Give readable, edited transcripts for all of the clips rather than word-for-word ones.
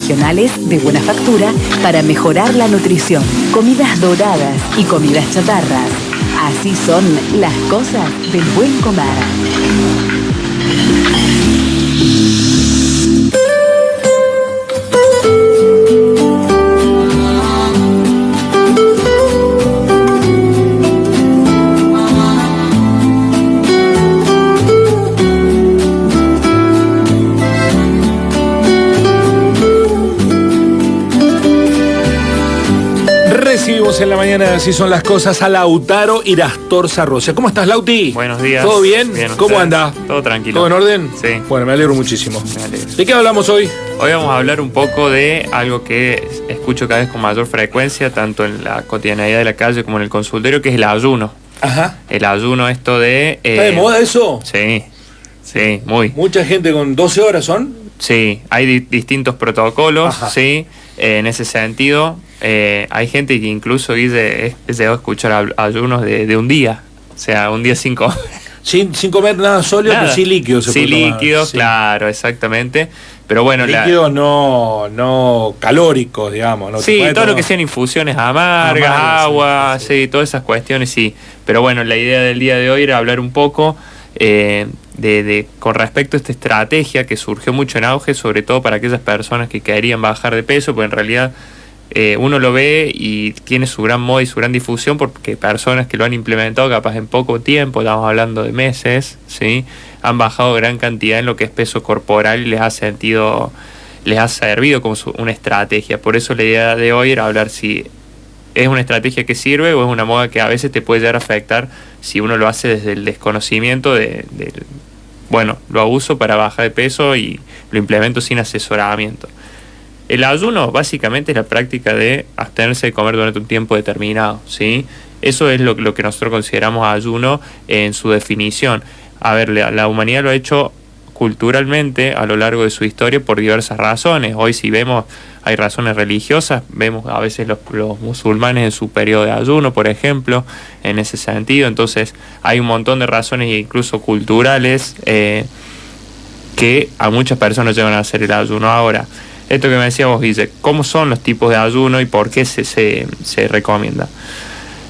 Nacionales de buena factura para mejorar la nutrición. Comidas doradas y comidas chatarras. Así son las cosas del buen comer. Recibimos en la mañana, así son las cosas, a Lautaro Irastor Sarrosia. ¿Cómo estás, Lauti? Buenos días. ¿Todo bien? Bien, ¿Cómo anda? Todo tranquilo. ¿Todo en orden? Sí. Bueno, me alegro muchísimo. Me alegro. ¿De qué hablamos hoy? Hoy vamos a hablar un poco de algo que escucho cada vez con mayor frecuencia, tanto en la cotidianidad de la calle como en el consultorio, que es el ayuno. Ajá. El ayuno, esto de... ¿Está de moda eso? Sí, muy. Mucha gente con 12 horas, ¿son? Sí, hay distintos protocolos, Ajá. sí, en ese sentido. Hay gente que incluso dice, llegó a escuchar ayunos de un día, o sea, un día sin comer. Sin comer nada sólido, Nada. pero sí líquidos. Sí, líquidos, sí. Claro, exactamente. Pero bueno, Líquidos no calóricos, digamos. ¿no? Sí, Te puede todo lo tomar- que sean infusiones amargas, agua, sí, todas esas cuestiones, sí. Pero bueno, la idea del día de hoy era hablar un poco con respecto a esta estrategia que surgió mucho en auge, sobre todo para aquellas personas que querían bajar de peso, porque en realidad uno lo ve y tiene su gran moda y su gran difusión porque personas que lo han implementado capaz en poco tiempo, estamos hablando de meses, ¿sí? Han bajado gran cantidad en lo que es peso corporal y les ha servido como una estrategia. Por eso la idea de hoy era hablar si es una estrategia que sirve o es una moda que a veces te puede llegar a afectar si uno lo hace desde el desconocimiento lo abuso para bajar de peso y lo implemento sin asesoramiento. El ayuno básicamente es la práctica de abstenerse de comer durante un tiempo determinado, ¿sí? Eso es lo que nosotros consideramos ayuno en su definición. A ver, la humanidad lo ha hecho culturalmente a lo largo de su historia por diversas razones. Hoy si vemos, hay razones religiosas, vemos a veces los musulmanes en su periodo de ayuno, por ejemplo, en ese sentido. Entonces hay un montón de razones incluso culturales que a muchas personas llevan a hacer el ayuno. Ahora, esto que me decía vos, Guille, ¿cómo son los tipos de ayuno y por qué se recomienda?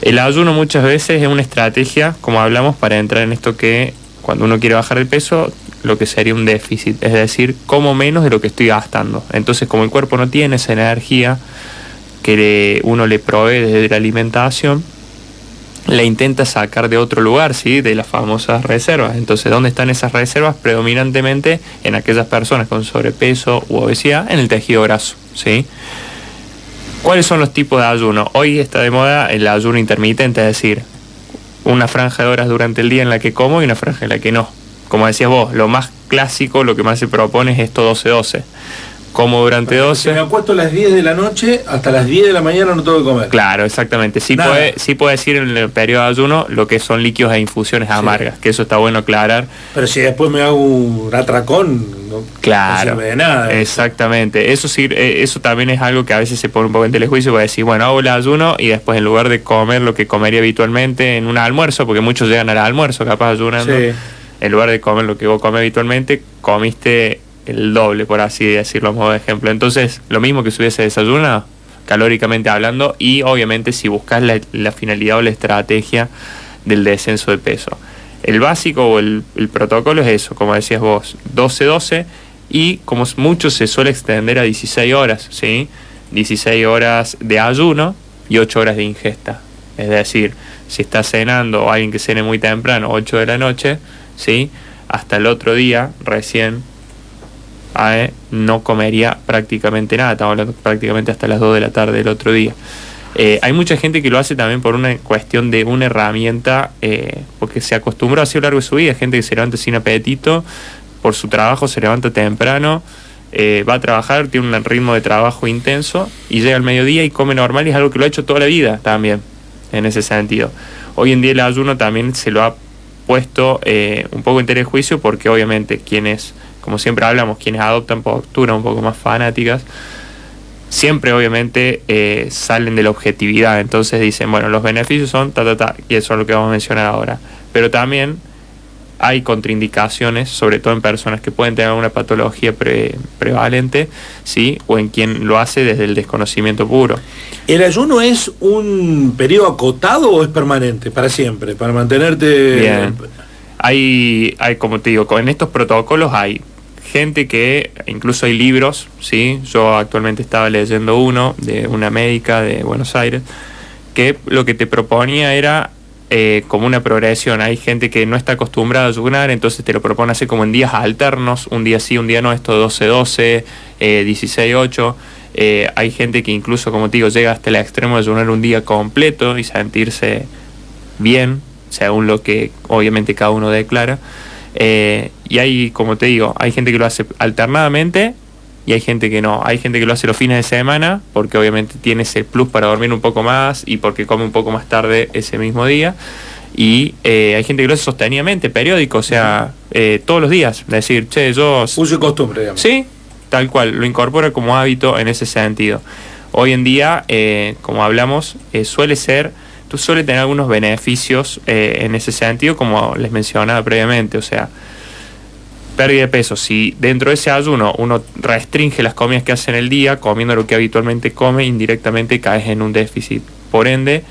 El ayuno muchas veces es una estrategia, como hablamos, para entrar en esto que cuando uno quiere bajar de peso, lo que sería un déficit, es decir, como menos de lo que estoy gastando. Entonces, como el cuerpo no tiene esa energía que uno le provee desde la alimentación, la intenta sacar de otro lugar, ¿sí? De las famosas reservas. Entonces, ¿dónde están esas reservas? Predominantemente en aquellas personas con sobrepeso u obesidad, en el tejido graso, ¿sí? ¿Cuáles son los tipos de ayuno? Hoy está de moda el ayuno intermitente, es decir, una franja de horas durante el día en la que como y una franja en la que no. Como decías vos, lo más clásico, lo que más se propone es esto 12-12. Como durante 12... Si me acuesto a las 10 de la noche, hasta las 10 de la mañana no tengo que comer. Claro, exactamente. Sí puede decir en el periodo de ayuno lo que son líquidos e infusiones amargas, que eso está bueno aclarar. Pero si después me hago un atracón, no sirve de nada. Exactamente. Eso sí, eso también es algo que a veces se pone un poco en telejuicio, para decir, bueno, hago el ayuno y después en lugar de comer lo que comería habitualmente en un almuerzo, porque muchos llegan al almuerzo capaz ayunando, en lugar de comer lo que vos comes habitualmente, comiste el doble, por así decirlo a modo de ejemplo. Entonces, lo mismo que si hubiese desayunado, calóricamente hablando, y obviamente si buscas la finalidad o la estrategia del descenso de peso. El básico o el protocolo es eso, como decías vos, 12-12, y como mucho se suele extender a 16 horas, ¿sí? 16 horas de ayuno y 8 horas de ingesta. Es decir, si estás cenando o alguien que cene muy temprano, 8 de la noche, ¿sí? Hasta el otro día, recién, no comería prácticamente nada, estamos hablando prácticamente hasta las 2 de la tarde del otro día. Hay mucha gente que lo hace también por una cuestión de una herramienta, porque se acostumbró así a lo largo de su vida, gente que se levanta sin apetito, por su trabajo se levanta temprano, va a trabajar, tiene un ritmo de trabajo intenso y llega al mediodía y come normal, y es algo que lo ha hecho toda la vida también, en ese sentido. Hoy en día el ayuno también se lo ha puesto un poco en telejuicio porque obviamente quienes, como siempre hablamos, quienes adoptan posturas un poco más fanáticas, siempre obviamente salen de la objetividad. Entonces dicen, bueno, los beneficios son y eso es lo que vamos a mencionar ahora. Pero también hay contraindicaciones, sobre todo en personas que pueden tener una patología prevalente, ¿sí? O en quien lo hace desde el desconocimiento puro. ¿El ayuno es un periodo acotado o es permanente, para siempre, para mantenerte...? Bien. Hay, como te digo, en estos protocolos hay gente que, incluso hay libros, ¿sí? Yo actualmente estaba leyendo uno de una médica de Buenos Aires, que lo que te proponía era como una progresión. Hay gente que no está acostumbrada a ayunar, entonces te lo propone así como en días alternos, un día sí, un día no, esto 12-12, 16-8. Hay gente que incluso, como te digo, llega hasta el extremo de ayunar un día completo y sentirse bien, según lo que obviamente cada uno declara. Y hay, como te digo, hay gente que lo hace alternadamente y hay gente que no. Hay gente que lo hace los fines de semana porque obviamente tiene ese plus para dormir un poco más y porque come un poco más tarde ese mismo día. Y hay gente que lo hace sostenidamente, periódico, o sea, todos los días. Decir, che, yo... Uso y costumbre, digamos. Sí, tal cual, lo incorpora como hábito en ese sentido. Hoy en día, como hablamos, suele tener algunos beneficios en ese sentido, como les mencionaba previamente, o sea, pérdida de peso. Si dentro de ese ayuno uno restringe las comidas que hace en el día, comiendo lo que habitualmente come, indirectamente caes en un déficit. Por ende,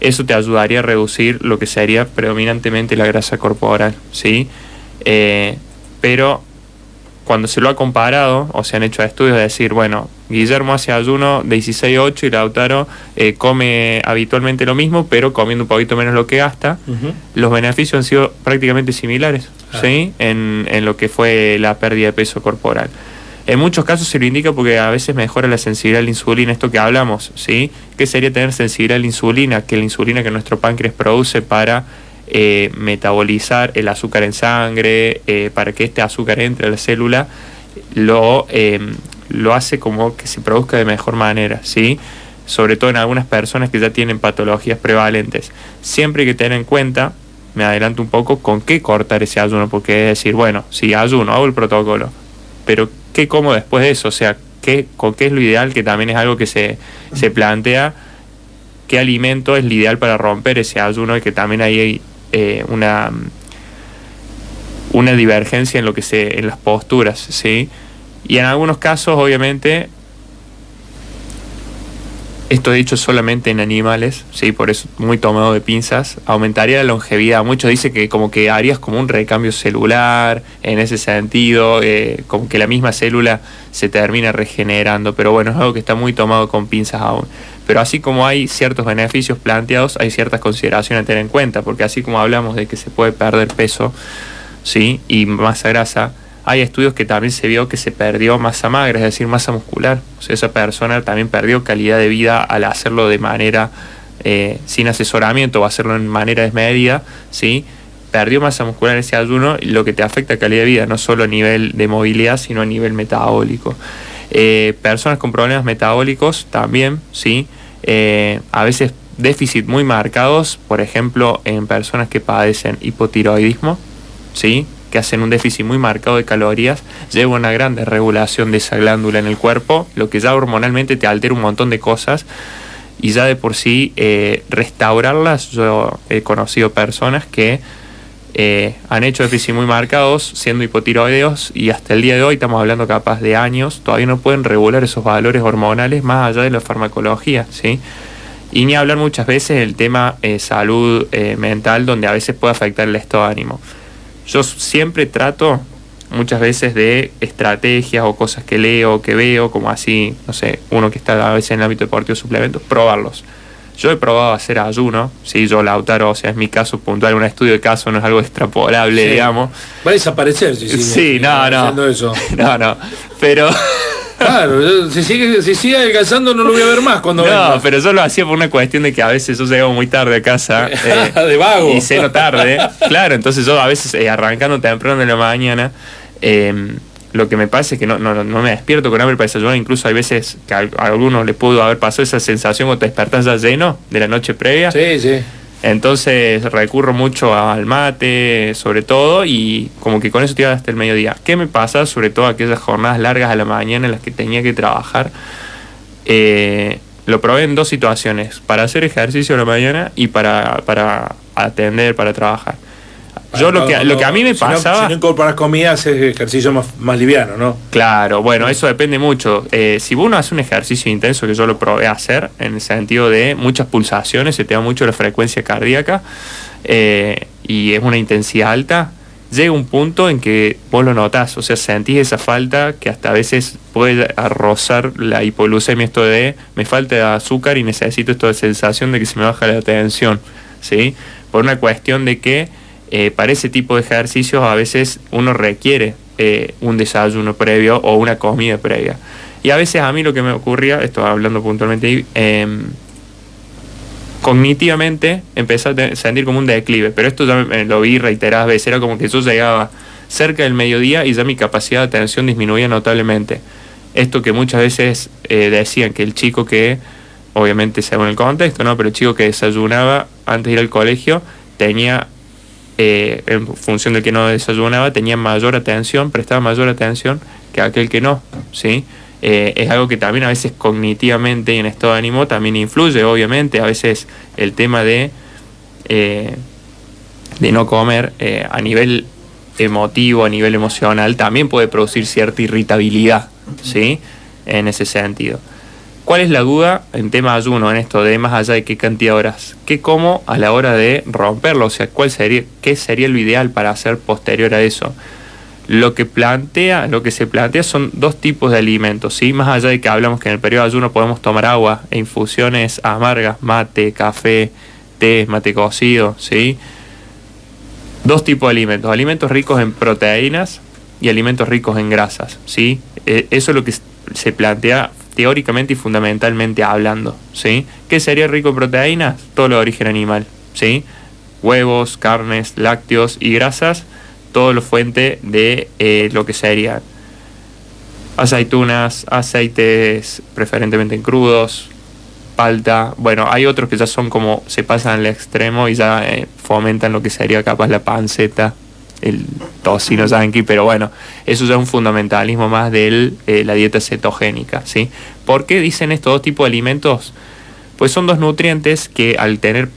eso te ayudaría a reducir lo que sería predominantemente la grasa corporal, ¿sí? Pero cuando se lo ha comparado, o se han hecho estudios de decir, bueno, Guillermo hace ayuno de 16-8 y Lautaro come habitualmente lo mismo, pero comiendo un poquito menos lo que gasta, los beneficios han sido prácticamente similares, ¿sí? En lo que fue la pérdida de peso corporal. En muchos casos se lo indica porque a veces mejora la sensibilidad a la insulina, esto que hablamos, ¿sí? ¿Qué sería tener sensibilidad a la insulina? Que la insulina que nuestro páncreas produce para metabolizar el azúcar en sangre, para que este azúcar entre a la célula, lo hace como que se produzca de mejor manera, ¿sí? Sobre todo en algunas personas que ya tienen patologías prevalentes. Siempre hay que tener en cuenta, me adelanto un poco, con qué cortar ese ayuno, porque es decir, bueno, si ayuno, hago el protocolo, pero ¿qué como después de eso? O sea, ¿con qué es lo ideal? Que también es algo que se plantea, qué alimento es lo ideal para romper ese ayuno, y que también hay una divergencia en en las posturas, ¿sí? Y en algunos casos, obviamente, esto dicho solamente en animales, ¿sí? Por eso muy tomado de pinzas, aumentaría la longevidad. Muchos dicen que como que harías como un recambio celular en ese sentido, como que la misma célula se termina regenerando, pero bueno, es algo que está muy tomado con pinzas aún. Pero así como hay ciertos beneficios planteados, hay ciertas consideraciones a tener en cuenta, porque así como hablamos de que se puede perder peso, ¿sí? Y masa grasa, hay estudios que también se vio que se perdió masa magra, es decir, masa muscular. O sea, esa persona también perdió calidad de vida al hacerlo de manera sin asesoramiento o hacerlo en manera desmedida, ¿sí? Perdió masa muscular en ese ayuno, lo que te afecta a calidad de vida, no solo a nivel de movilidad, sino a nivel metabólico. Personas con problemas metabólicos también, ¿sí? A veces déficit muy marcados, por ejemplo, en personas que padecen hipotiroidismo, ¿sí? Que hacen un déficit muy marcado de calorías, lleva una gran desregulación de esa glándula en el cuerpo, lo que ya hormonalmente te altera un montón de cosas, y ya de por sí restaurarlas. Yo he conocido personas que han hecho déficit muy marcados siendo hipotiroideos, y hasta el día de hoy, estamos hablando capaz de años, todavía no pueden regular esos valores hormonales más allá de la farmacología, ¿sí? Y ni hablar muchas veces del tema salud mental, donde a veces puede afectar el estado de ánimo. Yo siempre trato muchas veces de estrategias o cosas que leo o que veo, como así, no sé, uno que está a veces en el ámbito deportivo, suplementos, probarlos. Yo he probado hacer ayuno, sí, yo Lautaro, o sea, es mi caso puntual, un estudio de caso, no es algo extrapolable, sí, digamos. Va a desaparecer si sigue. Sí, no. Eso. No, pero... Claro, si sigue adelgazando no lo voy a ver más cuando venga. No, pero yo lo hacía por una cuestión de que a veces yo llegaba muy tarde a casa. De vago. Y ceno tarde. Claro, entonces yo a veces arrancando temprano en la mañana, lo que me pasa es que no me despierto con hambre para desayunar. Incluso hay veces que a algunos les pudo haber pasado esa sensación cuando te despertás ya lleno de la noche previa. Sí, sí. Entonces recurro mucho al mate, sobre todo, y como que con eso estoy hasta el mediodía. ¿Qué me pasa? Sobre todo aquellas jornadas largas a la mañana en las que tenía que trabajar. Lo probé en dos situaciones: para hacer ejercicio a la mañana y para atender, para trabajar. Yo lo que a mí me pasaba... Si no incorporas comida, haces ejercicio más liviano, ¿no? Claro, bueno, eso depende mucho. Si uno hace un ejercicio intenso, que yo lo probé a hacer, en el sentido de muchas pulsaciones, se te va mucho la frecuencia cardíaca, y es una intensidad alta, llega un punto en que vos lo notás, o sea, sentís esa falta que hasta a veces puede rozar la hipoglucemia, esto de me falta azúcar y necesito esta sensación de que se me baja la tensión, ¿sí? Por una cuestión de que para ese tipo de ejercicios a veces uno requiere un desayuno previo o una comida previa. Y a veces a mí lo que me ocurría, esto hablando puntualmente, cognitivamente empecé a sentir como un declive, pero esto ya lo vi reiteradas veces, era como que yo llegaba cerca del mediodía y ya mi capacidad de atención disminuía notablemente. Esto que muchas veces decían que el chico que, obviamente según el contexto, ¿no? Pero el chico que desayunaba antes de ir al colegio tenía, en función del que no desayunaba, tenía mayor atención, prestaba mayor atención que aquel que no, ¿sí? Es algo que también a veces cognitivamente y en estado de ánimo también influye, obviamente. A veces el tema de no comer a nivel emotivo, a nivel emocional, también puede producir cierta irritabilidad, ¿sí? En ese sentido. ¿Cuál es la duda en tema ayuno, en esto de más allá de qué cantidad de horas? ¿Qué como a la hora de romperlo? O sea, ¿qué sería lo ideal para hacer posterior a eso? Lo que se plantea son dos tipos de alimentos, ¿sí? Más allá de que hablamos que en el periodo de ayuno podemos tomar agua e infusiones amargas, mate, café, té, mate cocido, ¿sí? Dos tipos de alimentos ricos en proteínas y alimentos ricos en grasas, ¿sí? Eso es lo que se plantea teóricamente y fundamentalmente hablando, ¿sí? ¿Qué sería rico en proteínas? Todo lo de origen animal, ¿sí? Huevos, carnes, lácteos y grasas, todo lo fuente de lo que serían aceitunas, aceites preferentemente en crudos, palta. Bueno, hay otros que ya son como, se pasan al extremo y ya fomentan lo que sería capaz la panceta, el tocino yanqui, pero bueno, eso ya es un fundamentalismo más de la dieta cetogénica, ¿sí? ¿Por qué dicen estos dos tipos de alimentos? Pues son dos nutrientes que al tener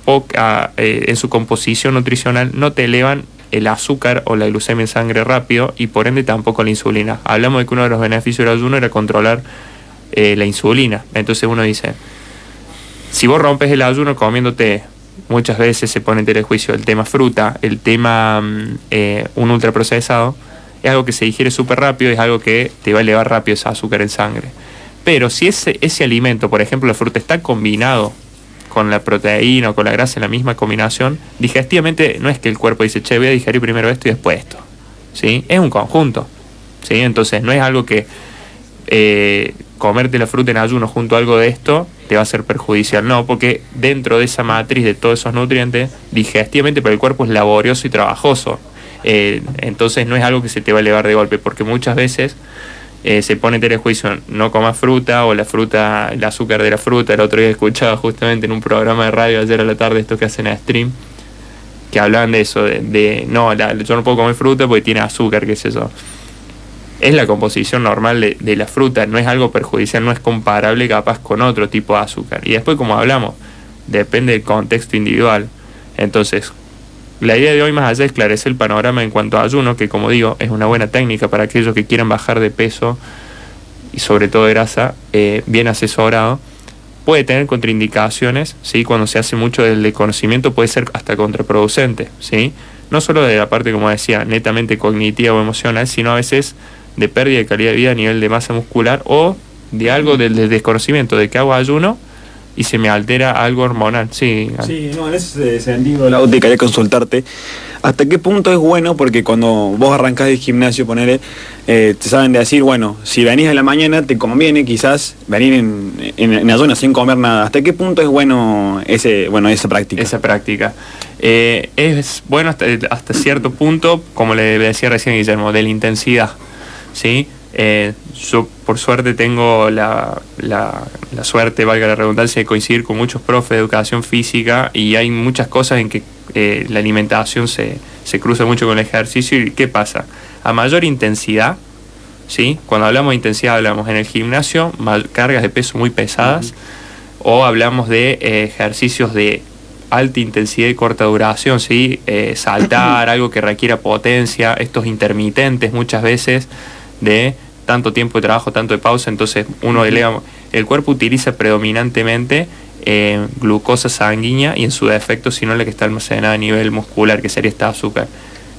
poca en su composición nutricional no te elevan el azúcar o la glucemia en sangre rápido y por ende tampoco la insulina. Hablamos de que uno de los beneficios del ayuno era controlar la insulina. Entonces uno dice, si vos rompes el ayuno comiéndote, muchas veces se pone en telejuicio el tema fruta, el tema un ultraprocesado, es algo que se digiere súper rápido, es algo que te va a elevar rápido ese azúcar en sangre. Pero si ese alimento, por ejemplo la fruta, está combinado con la proteína o con la grasa en la misma combinación, digestivamente no es que el cuerpo dice, che, voy a digerir primero esto y después esto, ¿sí? Es un conjunto, ¿sí? Entonces no es algo que comerte la fruta en ayuno junto a algo de esto te va a ser perjudicial, no, porque dentro de esa matriz de todos esos nutrientes, digestivamente para el cuerpo es laborioso y trabajoso, entonces no es algo que se te va a elevar de golpe, porque muchas veces se pone en telejuicio, no comas fruta, o la fruta, el azúcar de la fruta. El otro día escuchaba justamente en un programa de radio ayer a la tarde, esto que hacen a stream, que hablaban de eso, no, yo no puedo comer fruta porque tiene azúcar, qué sé yo. Es la composición normal de la fruta, no es algo perjudicial, no es comparable capaz con otro tipo de azúcar. Y después, como hablamos, depende del contexto individual. Entonces, la idea de hoy, más allá de esclarecer el panorama en cuanto a ayuno, que como digo, es una buena técnica para aquellos que quieran bajar de peso y sobre todo de grasa, bien asesorado, puede tener contraindicaciones, ¿sí? Cuando se hace mucho del desconocimiento puede ser hasta contraproducente, ¿sí? No solo de la parte, como decía, netamente cognitiva o emocional, sino a veces de pérdida de calidad de vida a nivel de masa muscular o de algo del desconocimiento, de que hago ayuno y se me altera algo hormonal. Sí, no, en ese sentido, Lauti, quería consultarte. ¿Hasta qué punto es bueno? Porque cuando vos arrancás del gimnasio, ponele, te saben de decir, bueno, si venís a la mañana, te conviene quizás venir en ayuno sin comer nada. ¿Hasta qué punto es bueno esa práctica? Esa práctica. Es bueno hasta cierto punto, como le decía recién Guillermo, de la intensidad, ¿sí? Yo por suerte tengo la suerte, valga la redundancia, de coincidir con muchos profes de educación física y hay muchas cosas en que la alimentación se cruza mucho con el ejercicio. ¿Y qué pasa? A mayor intensidad, ¿sí? Cuando hablamos de intensidad hablamos en el gimnasio, cargas de peso muy pesadas, o hablamos de ejercicios de alta intensidad y corta duración, ¿sí? Saltar, algo que requiera potencia, estos intermitentes muchas veces de tanto tiempo de trabajo, tanto de pausa, entonces uno eleva, el cuerpo utiliza predominantemente glucosa sanguínea y en su defecto, si no la que está almacenada a nivel muscular, que sería esta azúcar.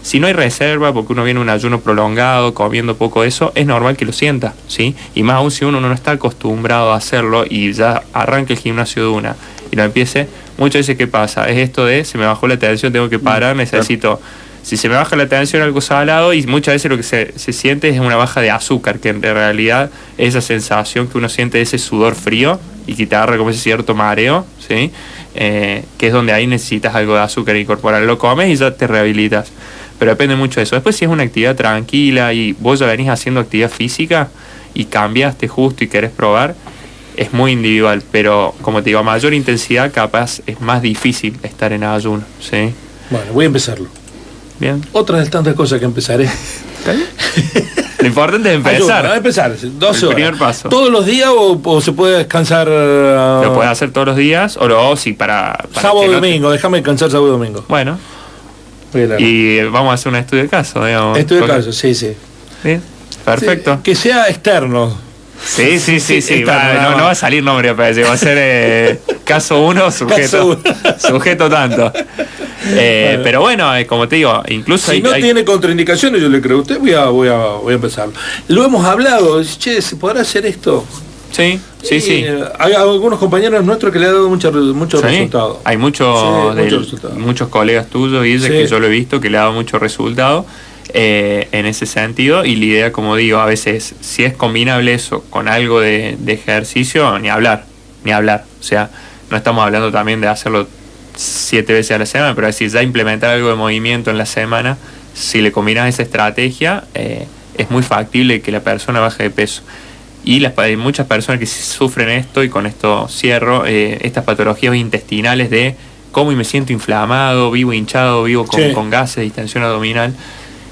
Si no hay reserva, porque uno viene un ayuno prolongado, comiendo poco eso, es normal que lo sienta, ¿sí? Y más aún si uno no está acostumbrado a hacerlo y ya arranca el gimnasio de una y lo empiece, muchas veces ¿qué pasa? Es esto de, se me bajó la tensión, tengo que parar, necesito... Si se me baja la tensión, algo salado, y muchas veces lo que se siente es una baja de azúcar, que en realidad es esa sensación que uno siente de ese sudor frío y que te agarra como ese cierto mareo, ¿sí? Que es donde ahí necesitas algo de azúcar incorporar. Lo comes y ya te rehabilitas. Pero depende mucho de eso. Después, si es una actividad tranquila y vos ya venís haciendo actividad física y cambiaste justo y querés probar, es muy individual. Pero, como te digo, a mayor intensidad, capaz es más difícil estar en ayuno, ¿sí? Bueno, voy a empezarlo. Bien. Otra de las tantas cosas que empezaré. ¿Está bien? Lo importante es empezar. Ayuno, a empezar, 12 horas. El primer paso. ¿Todos los días o se puede descansar? Lo puedes hacer todos los días o sí, para sábado y domingo, déjame descansar sábado y domingo. Bueno. Y vamos a hacer un estudio de caso, digamos. Estudio de caso, sí, sí. Bien, perfecto. Sí, que sea externo. Sí. No va a salir nombre, parece. Va a ser caso 1, sujeto tanto. Pero bueno, como te digo, incluso si no tiene contraindicaciones, yo le creo a usted, voy a empezar. Lo hemos hablado, che, ¿se podrá hacer esto? Sí. Hay algunos compañeros nuestros que le han dado muchos resultados. Hay muchos colegas tuyos y que yo lo he visto que le ha dado mucho resultado en ese sentido, y la idea, como digo, a veces si es combinable eso con algo de ejercicio, ni hablar. O sea, no estamos hablando también de hacerlo 7 veces a la semana, pero es decir, ya implementar algo de movimiento en la semana, si le combinas esa estrategia, es muy factible que la persona baje de peso. Y hay muchas personas que sufren esto, y con esto cierro, estas patologías intestinales de cómo me siento inflamado, vivo hinchado, vivo con gases, distensión abdominal.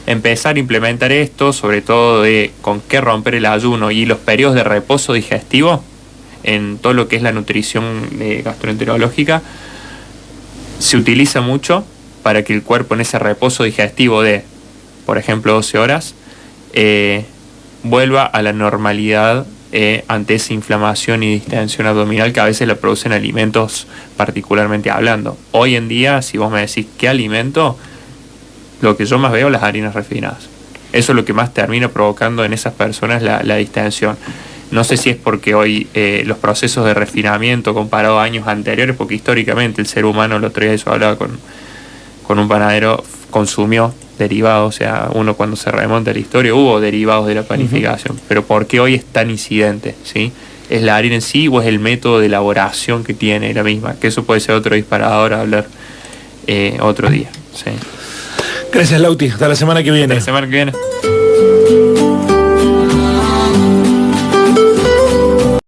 Empezar a implementar esto, sobre todo de con qué romper el ayuno y los periodos de reposo digestivo en todo lo que es la nutrición gastroenterológica, se utiliza mucho para que el cuerpo en ese reposo digestivo de, por ejemplo, 12 horas, vuelva a la normalidad ante esa inflamación y distensión abdominal que a veces la producen alimentos, particularmente hablando. Hoy en día, si vos me decís qué alimento, lo que yo más veo, las harinas refinadas. Eso es lo que más termina provocando en esas personas la distensión. No sé si es porque hoy los procesos de refinamiento comparado a años anteriores, porque históricamente el ser humano, el otro día eso hablaba con un panadero, consumió derivados, o sea, uno cuando se remonta a la historia hubo derivados de la panificación, pero ¿por qué hoy es tan incidente? ¿Sí? ¿Es la harina en sí o es el método de elaboración que tiene la misma? Que eso puede ser otro disparador a hablar otro día. ¿Sí? Gracias, Lauti. Hasta la semana que viene. Hasta la semana que viene.